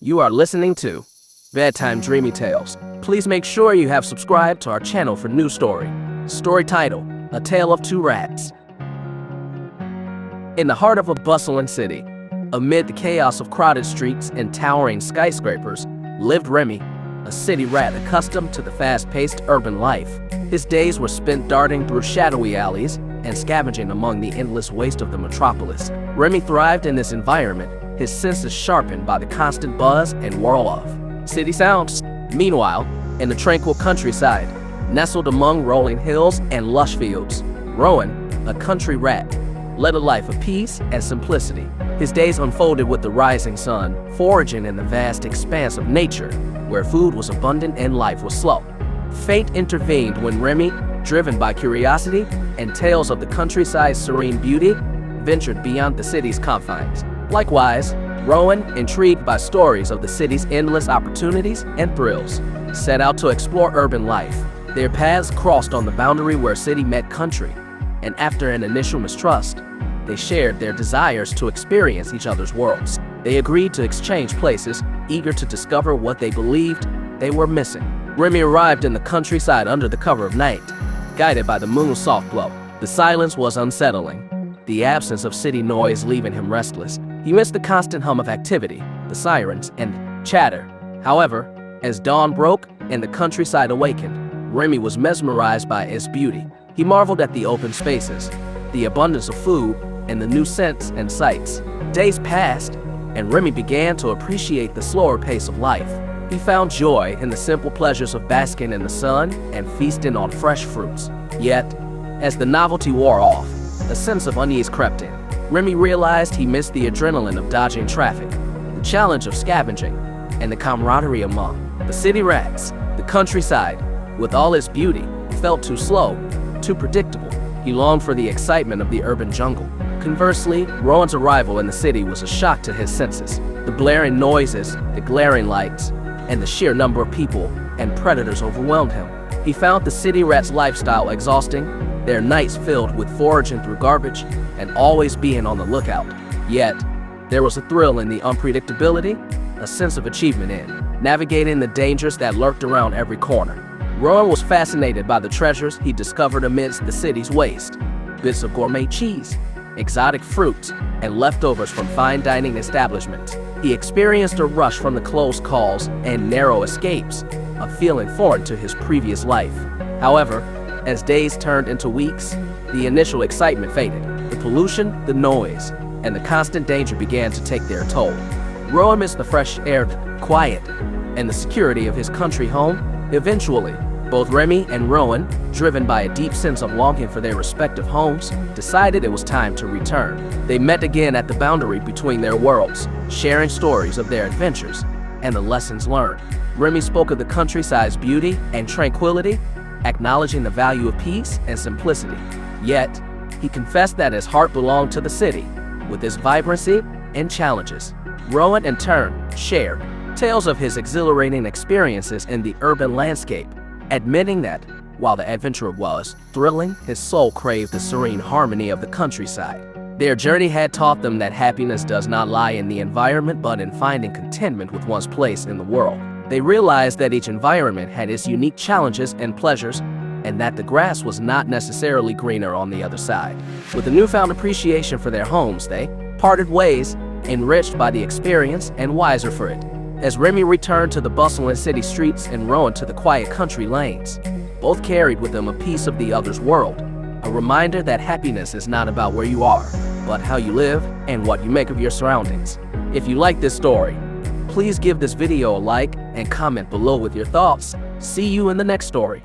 You are listening to Bedtime Dreamy Tales. Please make sure you have subscribed to our channel for new story. Story title, A Tale of Two Rats. In the heart of a bustling city, amid the chaos of crowded streets and towering skyscrapers, lived Remy, a city rat accustomed to the fast-paced urban life. His days were spent darting through shadowy alleys and scavenging among the endless waste of the metropolis. Remy thrived in this environment, his senses sharpened by the constant buzz and whirl of city sounds. Meanwhile, in the tranquil countryside, nestled among rolling hills and lush fields, Rowan, a country rat, led a life of peace and simplicity. His days unfolded with the rising sun, foraging in the vast expanse of nature, where food was abundant and life was slow. Fate intervened when Remy, driven by curiosity and tales of the countryside's serene beauty, ventured beyond the city's confines. Likewise, Rowan, intrigued by stories of the city's endless opportunities and thrills, set out to explore urban life. Their paths crossed on the boundary where city met country, and after an initial mistrust, they shared their desires to experience each other's worlds. They agreed to exchange places, eager to discover what they believed they were missing. Remy arrived in the countryside under the cover of night, guided by the moon's soft glow. The silence was unsettling, the absence of city noise leaving him restless. He missed the constant hum of activity, the sirens, and chatter. However, as dawn broke and the countryside awakened, Remy was mesmerized by its beauty. He marveled at the open spaces, the abundance of food, and the new scents and sights. Days passed, and Remy began to appreciate the slower pace of life. He found joy in the simple pleasures of basking in the sun and feasting on fresh fruits. Yet, as the novelty wore off, a sense of unease crept in. Remy realized he missed the adrenaline of dodging traffic, the challenge of scavenging, and the camaraderie among the city rats. The countryside, with all its beauty, felt too slow, too predictable. He longed for the excitement of the urban jungle. Conversely, Rowan's arrival in the city was a shock to his senses. The blaring noises, the glaring lights, and the sheer number of people and predators overwhelmed him. He found the city rat's lifestyle exhausting, their nights filled with foraging through garbage and always being on the lookout. Yet, there was a thrill in the unpredictability, a sense of achievement in navigating the dangers that lurked around every corner. Rowan was fascinated by the treasures he discovered amidst the city's waste. Bits of gourmet cheese, exotic fruits, and leftovers from fine dining establishments. He experienced a rush from the close calls and narrow escapes, a feeling foreign to his previous life. However, as days turned into weeks, the initial excitement faded. The pollution, the noise, and the constant danger began to take their toll. Rowan missed the fresh air, quiet, and the security of his country home. Eventually, both Remy and Rowan, driven by a deep sense of longing for their respective homes, decided it was time to return. They met again at the boundary between their worlds, sharing stories of their adventures and the lessons learned. Remy spoke of the countryside's beauty and tranquility, acknowledging the value of peace and simplicity. Yet, he confessed that his heart belonged to the city, with its vibrancy and challenges. Rowan, in turn, shared tales of his exhilarating experiences in the urban landscape, admitting that, while the adventure was thrilling, his soul craved the serene harmony of the countryside. Their journey had taught them that happiness does not lie in the environment but in finding contentment with one's place in the world. They realized that each environment had its unique challenges and pleasures, and that the grass was not necessarily greener on the other side. With a newfound appreciation for their homes, they parted ways, enriched by the experience and wiser for it. As Remy returned to the bustling city streets and Rowan to the quiet country lanes, both carried with them a piece of the other's world, a reminder that happiness is not about where you are, but how you live and what you make of your surroundings. If you like this story, please give this video a like and comment below with your thoughts. See you in the next story.